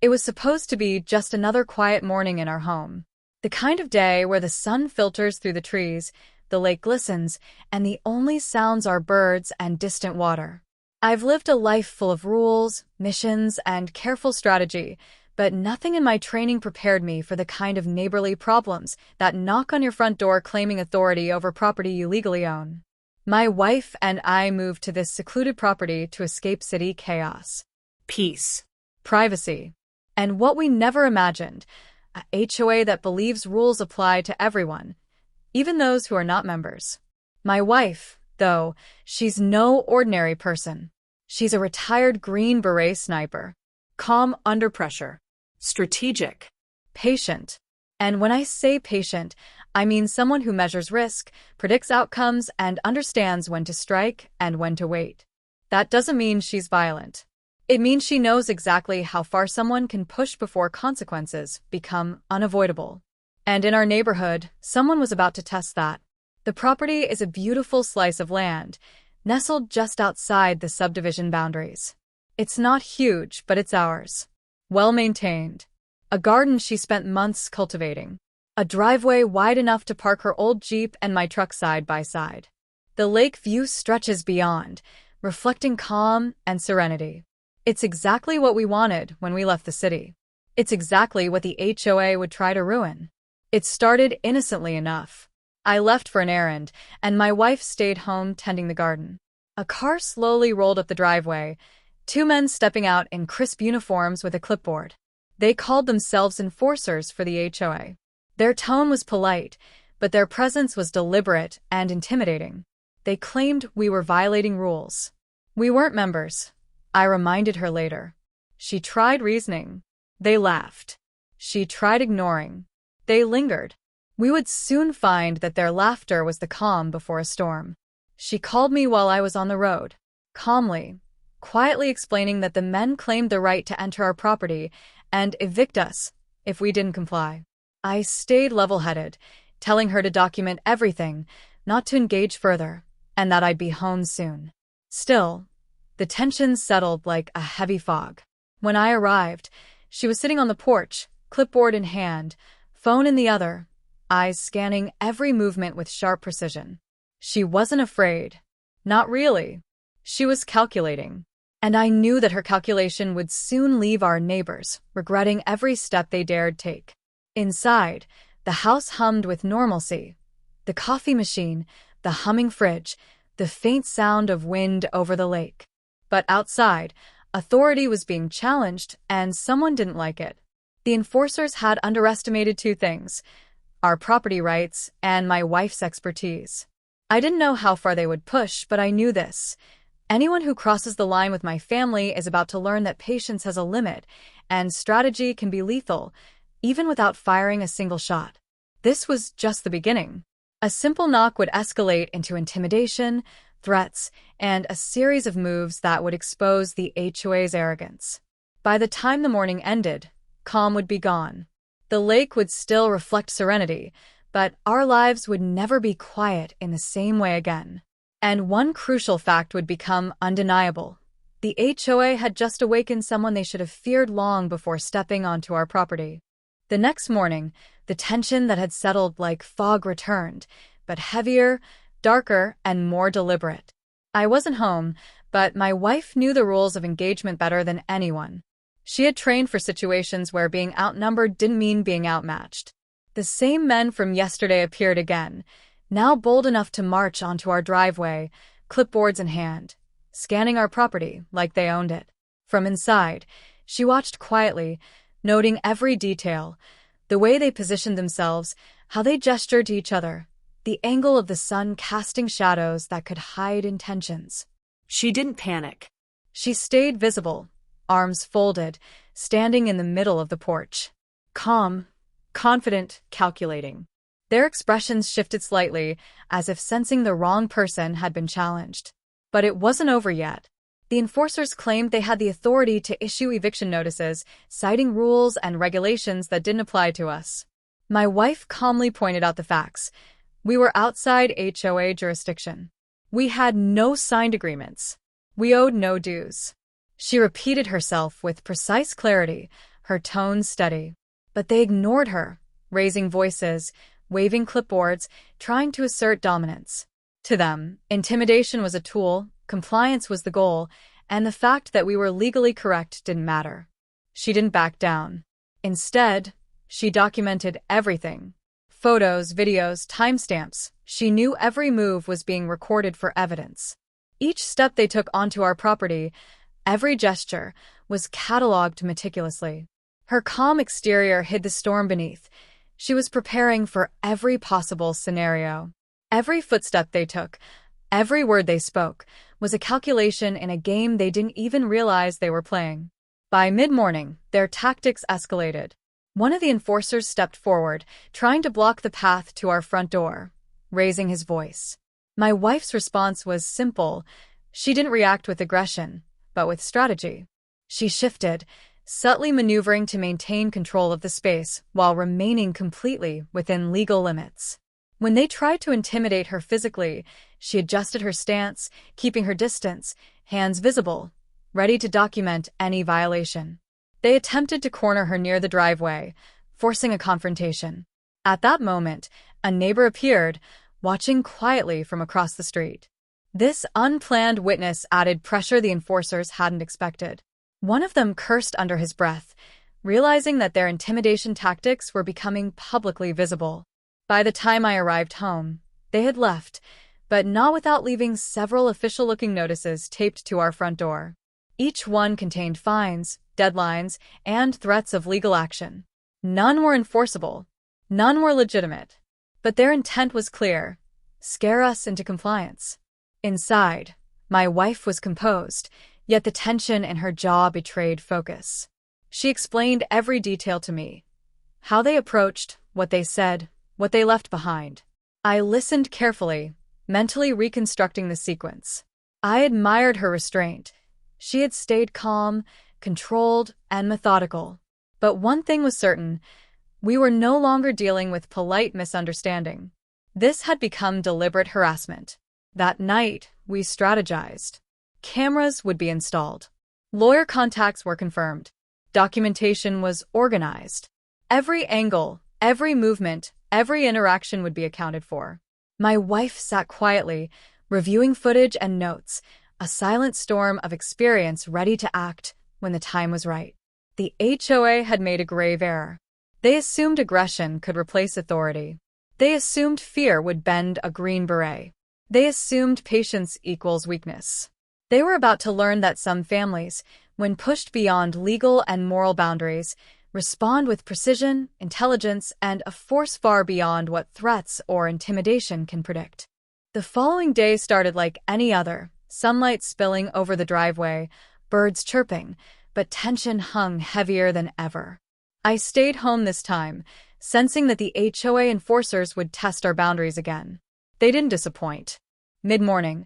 It was supposed to be just another quiet morning in our home. The kind of day where the sun filters through the trees, the lake glistens, and the only sounds are birds and distant water. I've lived a life full of rules, missions, and careful strategy, but nothing in my training prepared me for the kind of neighborly problems that knock on your front door claiming authority over property you legally own. My wife and I moved to this secluded property to escape city chaos. Peace. Privacy. And what we never imagined, a HOA that believes rules apply to everyone, even those who are not members. My wife, though, she's no ordinary person. She's a retired Green Beret sniper. Calm under pressure. Strategic. Patient. And when I say patient, I mean someone who measures risk, predicts outcomes, and understands when to strike and when to wait. That doesn't mean she's violent. It means she knows exactly how far someone can push before consequences become unavoidable. And in our neighborhood, someone was about to test that. The property is a beautiful slice of land, nestled just outside the subdivision boundaries. It's not huge, but it's ours. Well-maintained. A garden she spent months cultivating. A driveway wide enough to park her old Jeep and my truck side by side. The lake view stretches beyond, reflecting calm and serenity. It's exactly what we wanted when we left the city. It's exactly what the HOA would try to ruin. It started innocently enough. I left for an errand, and my wife stayed home tending the garden. A car slowly rolled up the driveway, two men stepping out in crisp uniforms with a clipboard. They called themselves enforcers for the HOA. Their tone was polite, but their presence was deliberate and intimidating. They claimed we were violating rules. We weren't members, I reminded her later. She tried reasoning. They laughed. She tried ignoring. They lingered. We would soon find that their laughter was the calm before a storm. She called me while I was on the road, calmly, quietly explaining that the men claimed the right to enter our property and evict us if we didn't comply. I stayed level-headed, telling her to document everything, not to engage further, and that I'd be home soon. Still, the tension settled like a heavy fog. When I arrived, she was sitting on the porch, clipboard in hand, phone in the other, eyes scanning every movement with sharp precision. She wasn't afraid. Not really. She was calculating. And I knew that her calculation would soon leave our neighbors, regretting every step they dared take. Inside, the house hummed with normalcy. The coffee machine, the humming fridge, the faint sound of wind over the lake. But outside, authority was being challenged, and someone didn't like it. The enforcers had underestimated two things: our property rights and my wife's expertise. I didn't know how far they would push, but I knew this. Anyone who crosses the line with my family is about to learn that patience has a limit, and strategy can be lethal, even without firing a single shot. This was just the beginning. A simple knock would escalate into intimidation, threats, and a series of moves that would expose the HOA's arrogance. By the time the morning ended, calm would be gone. The lake would still reflect serenity, but our lives would never be quiet in the same way again. And one crucial fact would become undeniable. The HOA had just awakened someone they should have feared long before stepping onto our property. The next morning, the tension that had settled like fog returned, but heavier, darker, and more deliberate. I wasn't home, but my wife knew the rules of engagement better than anyone. She had trained for situations where being outnumbered didn't mean being outmatched. The same men from yesterday appeared again, now bold enough to march onto our driveway, clipboards in hand, scanning our property like they owned it. From inside, she watched quietly, noting every detail, the way they positioned themselves, how they gestured to each other, the angle of the sun casting shadows that could hide intentions. She didn't panic. She stayed visible, arms folded, standing in the middle of the porch. Calm, confident, calculating. Their expressions shifted slightly, as if sensing the wrong person had been challenged. But it wasn't over yet. The enforcers claimed they had the authority to issue eviction notices, citing rules and regulations that didn't apply to us. My wife calmly pointed out the facts. We were outside HOA jurisdiction. We had no signed agreements. We owed no dues. She repeated herself with precise clarity, her tone steady. But they ignored her, raising voices, waving clipboards, trying to assert dominance. To them, intimidation was a tool, compliance was the goal, and the fact that we were legally correct didn't matter. She didn't back down. Instead, she documented everything. Photos, videos, timestamps. She knew every move was being recorded for evidence. Each step they took onto our property, every gesture, was cataloged meticulously. Her calm exterior hid the storm beneath. She was preparing for every possible scenario. Every footstep they took, every word they spoke, was a calculation in a game they didn't even realize they were playing. By mid-morning, their tactics escalated. One of the enforcers stepped forward, trying to block the path to our front door, raising his voice. My wife's response was simple. She didn't react with aggression, but with strategy. She shifted, subtly maneuvering to maintain control of the space while remaining completely within legal limits. When they tried to intimidate her physically, she adjusted her stance, keeping her distance, hands visible, ready to document any violation. They attempted to corner her near the driveway, forcing a confrontation. At that moment, a neighbor appeared, watching quietly from across the street. This unplanned witness added pressure the enforcers hadn't expected. One of them cursed under his breath, realizing that their intimidation tactics were becoming publicly visible. By the time I arrived home, they had left, but not without leaving several official-looking notices taped to our front door. Each one contained fines, deadlines, and threats of legal action. None were enforceable. None were legitimate. But their intent was clear: scare us into compliance. Inside, my wife was composed, yet the tension in her jaw betrayed focus. She explained every detail to me. How they approached, what they said, what they left behind. I listened carefully, mentally reconstructing the sequence. I admired her restraint. She had stayed calm, controlled, and methodical. But one thing was certain: we were no longer dealing with polite misunderstanding. This had become deliberate harassment. That night, we strategized. Cameras would be installed. Lawyer contacts were confirmed. Documentation was organized. Every angle, every movement, every interaction would be accounted for. My wife sat quietly, reviewing footage and notes, a silent storm of experience ready to act when the time was right. The HOA had made a grave error. They assumed aggression could replace authority. They assumed fear would bend a Green Beret. They assumed patience equals weakness. They were about to learn that some families, when pushed beyond legal and moral boundaries, respond with precision, intelligence, and a force far beyond what threats or intimidation can predict. The following day started like any other, sunlight spilling over the driveway, birds chirping, but tension hung heavier than ever. I stayed home this time, sensing that the HOA enforcers would test our boundaries again. They didn't disappoint. Mid-morning,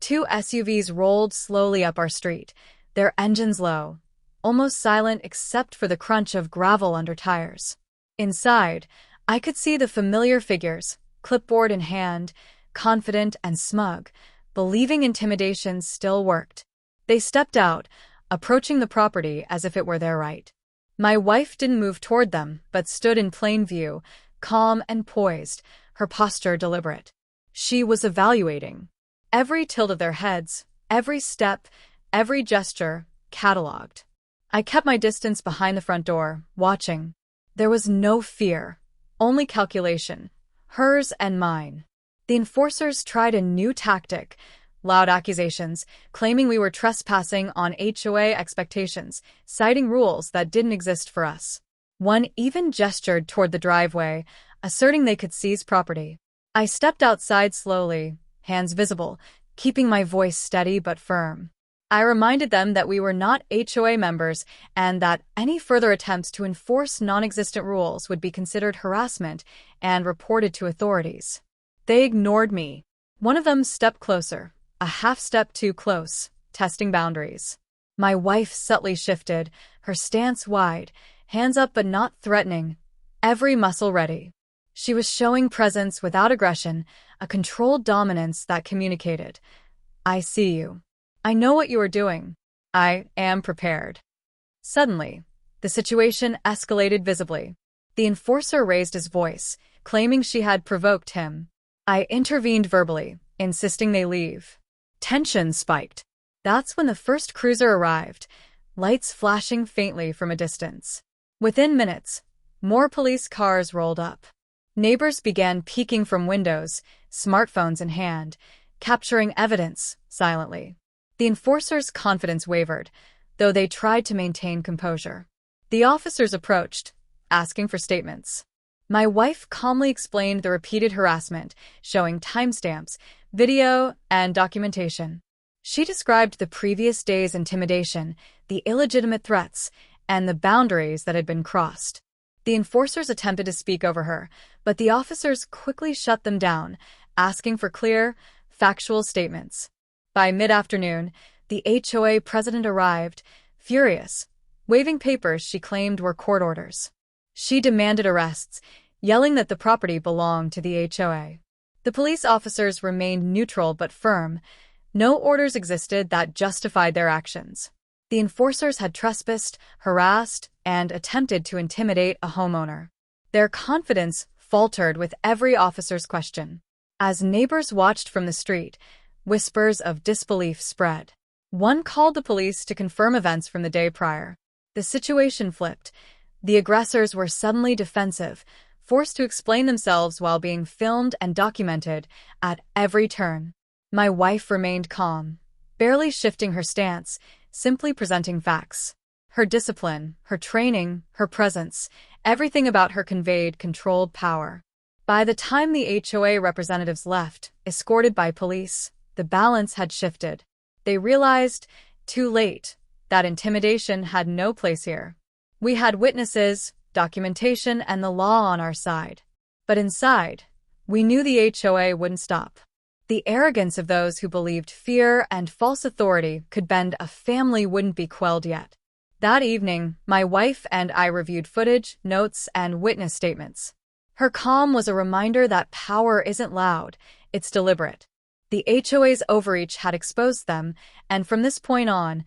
2 SUVs rolled slowly up our street, their engines low, almost silent except for the crunch of gravel under tires. Inside, I could see the familiar figures, clipboard in hand, confident and smug, believing intimidation still worked. They stepped out, approaching the property as if it were their right. My wife didn't move toward them, but stood in plain view, calm and poised, her posture deliberate. She was evaluating. Every tilt of their heads, every step, every gesture, cataloged. I kept my distance behind the front door, watching. There was no fear, only calculation, hers and mine. The enforcers tried a new tactic: loud accusations, claiming we were trespassing on HOA expectations, citing rules that didn't exist for us. One even gestured toward the driveway, asserting they could seize property. I stepped outside slowly, hands visible, keeping my voice steady but firm. I reminded them that we were not HOA members and that any further attempts to enforce non-existent rules would be considered harassment and reported to authorities. They ignored me. One of them stepped closer, a half step too close, testing boundaries. My wife subtly shifted, her stance wide, hands up but not threatening, every muscle ready. She was showing presence without aggression, a controlled dominance that communicated: I see you. I know what you are doing. I am prepared. Suddenly, The situation escalated visibly. The enforcer raised his voice, claiming she had provoked him. I intervened verbally, insisting they leave. Tension spiked. That's when the first cruiser arrived, lights flashing faintly from a distance. Within minutes, more police cars rolled up. Neighbors began peeking from windows, smartphones in hand, capturing evidence silently. The enforcers' confidence wavered, though they tried to maintain composure. The officers approached, asking for statements. My wife calmly explained the repeated harassment, showing timestamps, video, and documentation. She described the previous day's intimidation, the illegitimate threats, and the boundaries that had been crossed. The enforcers attempted to speak over her, but the officers quickly shut them down, asking for clear, factual statements. By mid-afternoon, the HOA president arrived, furious, waving papers she claimed were court orders. She demanded arrests, yelling that the property belonged to the HOA. The police officers remained neutral but firm. No orders existed that justified their actions. The enforcers had trespassed, harassed, and attempted to intimidate a homeowner. Their confidence faltered with every officer's question. As neighbors watched from the street, whispers of disbelief spread. One called the police to confirm events from the day prior. The situation flipped. The aggressors were suddenly defensive, forced to explain themselves while being filmed and documented at every turn. My wife remained calm, barely shifting her stance, simply presenting facts. Her discipline, her training, her presence, everything about her conveyed controlled power. By the time the HOA representatives left, escorted by police, the balance had shifted. They realized, too late, that intimidation had no place here. We had witnesses, documentation, and the law on our side. But inside, we knew the HOA wouldn't stop. The arrogance of those who believed fear and false authority could bend a family wouldn't be quelled yet. That evening, my wife and I reviewed footage, notes, and witness statements. Her calm was a reminder that power isn't loud, it's deliberate. The HOA's overreach had exposed them, and from this point on,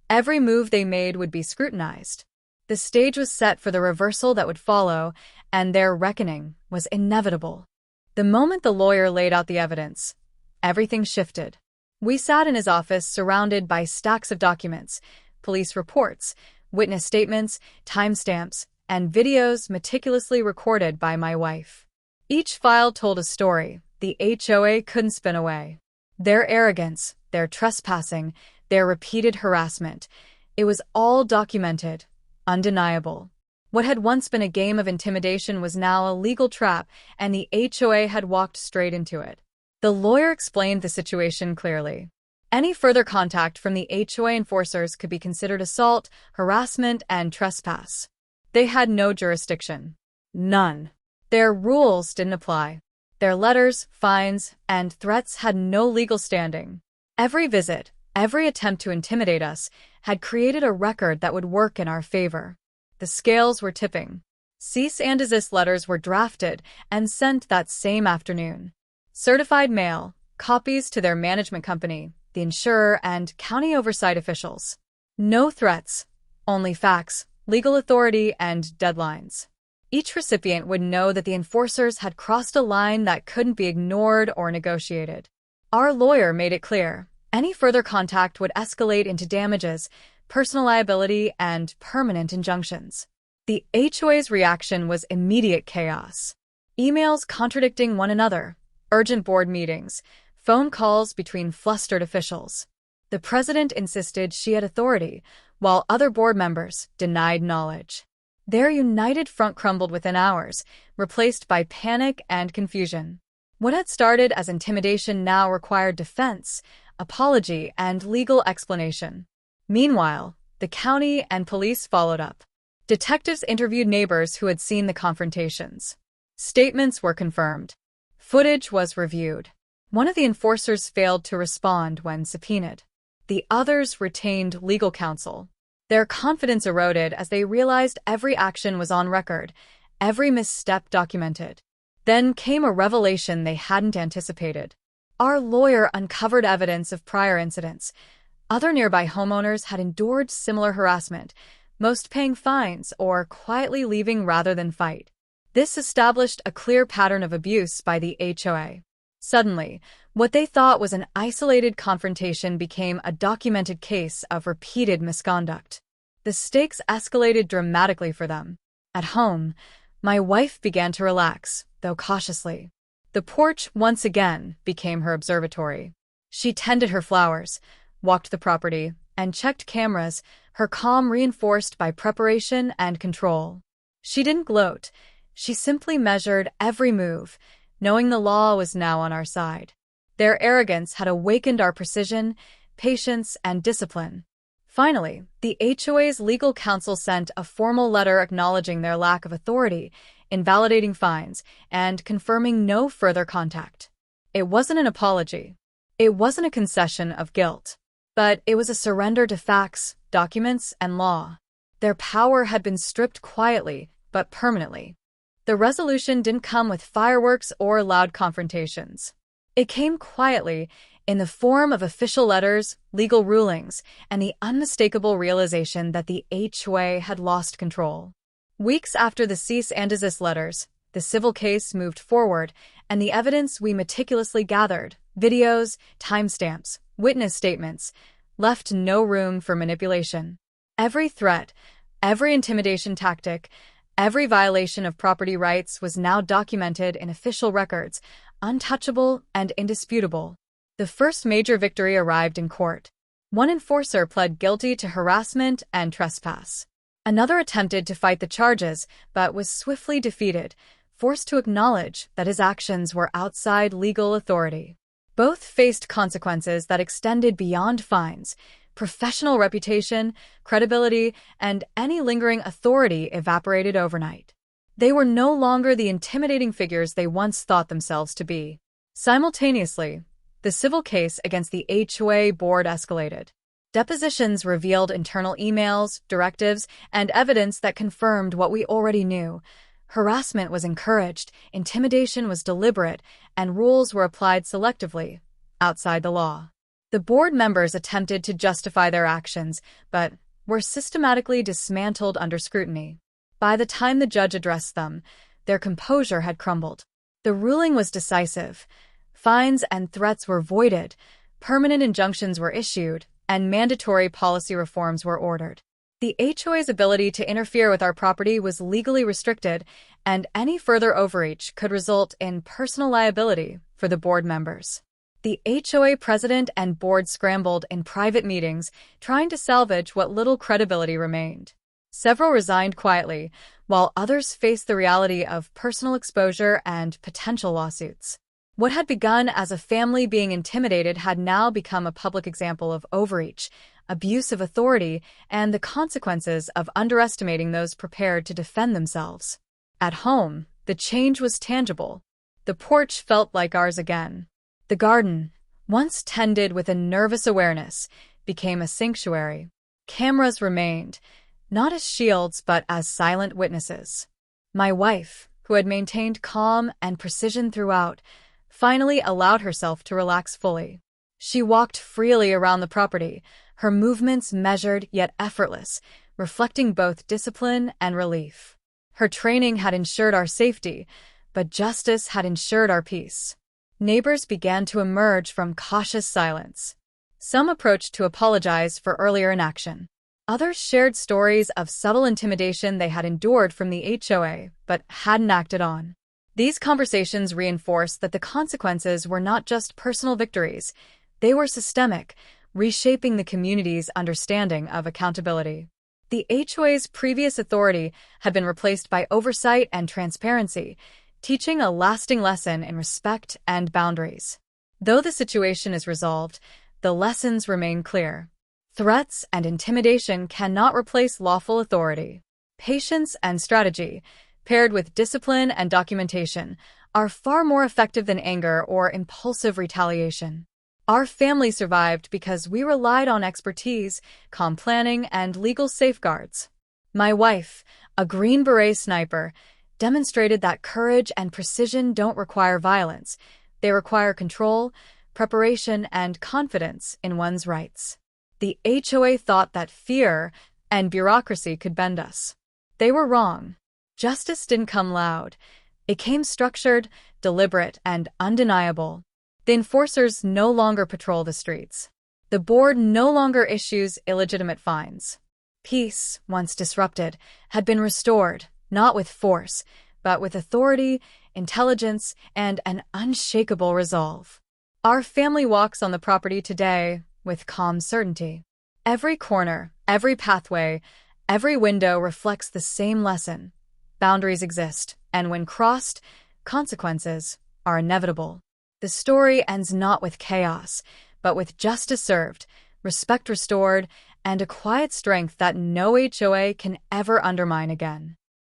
every move they made would be scrutinized. The stage was set for the reversal that would follow, and their reckoning was inevitable. The moment the lawyer laid out the evidence, everything shifted. We sat in his office surrounded by stacks of documents, police reports, witness statements, timestamps, and videos meticulously recorded by my wife. Each file told a story the HOA couldn't spin away. Their arrogance, their trespassing, their repeated harassment. It was all documented, undeniable. What had once been a game of intimidation was now a legal trap, and the HOA had walked straight into it. The lawyer explained the situation clearly. Any further contact from the HOA enforcers could be considered assault, harassment, and trespass. They had no jurisdiction. None. Their rules didn't apply. Their letters, fines, and threats had no legal standing. Every visit, every attempt to intimidate us, had created a record that would work in our favor. The scales were tipping. Cease and desist letters were drafted and sent that same afternoon. Certified mail, copies to their management company, the insurer, and county oversight officials. No threats, only facts, legal authority, and deadlines. Each recipient would know that the enforcers had crossed a line that couldn't be ignored or negotiated. Our lawyer made it clear, any further contact would escalate into damages, personal liability, and permanent injunctions. The HOA's reaction was immediate chaos. Emails contradicting one another, urgent board meetings, phone calls between flustered officials. The president insisted she had authority, while other board members denied knowledge. Their united front crumbled within hours, replaced by panic and confusion. What had started as intimidation now required defense, apology, and legal explanation. Meanwhile, the county and police followed up. Detectives interviewed neighbors who had seen the confrontations. Statements were confirmed. Footage was reviewed. One of the enforcers failed to respond when subpoenaed. The others retained legal counsel. Their confidence eroded as they realized every action was on record, every misstep documented. Then came a revelation they hadn't anticipated. Our lawyer uncovered evidence of prior incidents. Other nearby homeowners had endured similar harassment, most paying fines or quietly leaving rather than fight. This established a clear pattern of abuse by the HOA. Suddenly, what they thought was an isolated confrontation became a documented case of repeated misconduct. The stakes escalated dramatically for them. At home, my wife began to relax, though cautiously. The porch once again became her observatory. She tended her flowers, walked the property, and checked cameras, her calm reinforced by preparation and control. She didn't gloat. She simply measured every move, knowing the law was now on our side. Their arrogance had awakened our precision, patience, and discipline. Finally, the HOA's legal counsel sent a formal letter acknowledging their lack of authority, invalidating fines, and confirming no further contact. It wasn't an apology. It wasn't a concession of guilt. But it was a surrender to facts, documents, and law. Their power had been stripped quietly, but permanently. The resolution didn't come with fireworks or loud confrontations. It came quietly, in the form of official letters, legal rulings, and the unmistakable realization that the HOA had lost control. Weeks after the cease and desist letters, the civil case moved forward, and the evidence we meticulously gathered, videos, timestamps, witness statements, left no room for manipulation. Every threat, every intimidation tactic, every violation of property rights was now documented in official records, untouchable and indisputable. The first major victory arrived in court. One enforcer pled guilty to harassment and trespass. Another attempted to fight the charges, but was swiftly defeated, forced to acknowledge that his actions were outside legal authority. Both faced consequences that extended beyond fines. Professional reputation, credibility, and any lingering authority evaporated overnight. They were no longer the intimidating figures they once thought themselves to be. Simultaneously, the civil case against the HOA board escalated. Depositions revealed internal emails, directives, and evidence that confirmed what we already knew. Harassment was encouraged, intimidation was deliberate, and rules were applied selectively, outside the law. The board members attempted to justify their actions, but were systematically dismantled under scrutiny. By the time the judge addressed them, their composure had crumbled. The ruling was decisive. Fines and threats were voided, permanent injunctions were issued, and mandatory policy reforms were ordered. The HOA's ability to interfere with our property was legally restricted, and any further overreach could result in personal liability for the board members. The HOA president and board scrambled in private meetings, trying to salvage what little credibility remained. Several resigned quietly, while others faced the reality of personal exposure and potential lawsuits. What had begun as a family being intimidated had now become a public example of overreach, abuse of authority, and the consequences of underestimating those prepared to defend themselves. At home, the change was tangible. The porch felt like ours again. The garden, once tended with a nervous awareness, became a sanctuary. Cameras remained, not as shields but as silent witnesses. My wife, who had maintained calm and precision throughout, finally allowed herself to relax fully. She walked freely around the property, her movements measured yet effortless, reflecting both discipline and relief. Her training had ensured our safety, but justice had ensured our peace. Neighbors began to emerge from cautious silence. Some approached to apologize for earlier inaction. Others shared stories of subtle intimidation they had endured from the HOA, but hadn't acted on. These conversations reinforced that the consequences were not just personal victories, they were systemic, reshaping the community's understanding of accountability. The HOA's previous authority had been replaced by oversight and transparency, teaching a lasting lesson in respect and boundaries. Though the situation is resolved, the lessons remain clear. Threats and intimidation cannot replace lawful authority. Patience and strategy, paired with discipline and documentation, are far more effective than anger or impulsive retaliation. Our family survived because we relied on expertise, calm planning, and legal safeguards. My wife, a Green Beret sniper, demonstrated that courage and precision don't require violence. They require control, preparation, and confidence in one's rights. The HOA thought that fear, and bureaucracy could bend us. They were wrong. Justice didn't come loud. It came structured, deliberate, and undeniable. The enforcers no longer patrol the streets. The board no longer issues illegitimate fines. Peace, once disrupted, had been restored, not with force, but with authority, intelligence, and an unshakable resolve. Our family walks on the property today with calm certainty. Every corner, every pathway, every window reflects the same lesson. Boundaries exist, and when crossed, consequences are inevitable. The story ends not with chaos, but with justice served, respect restored, and a quiet strength that no HOA can ever undermine again.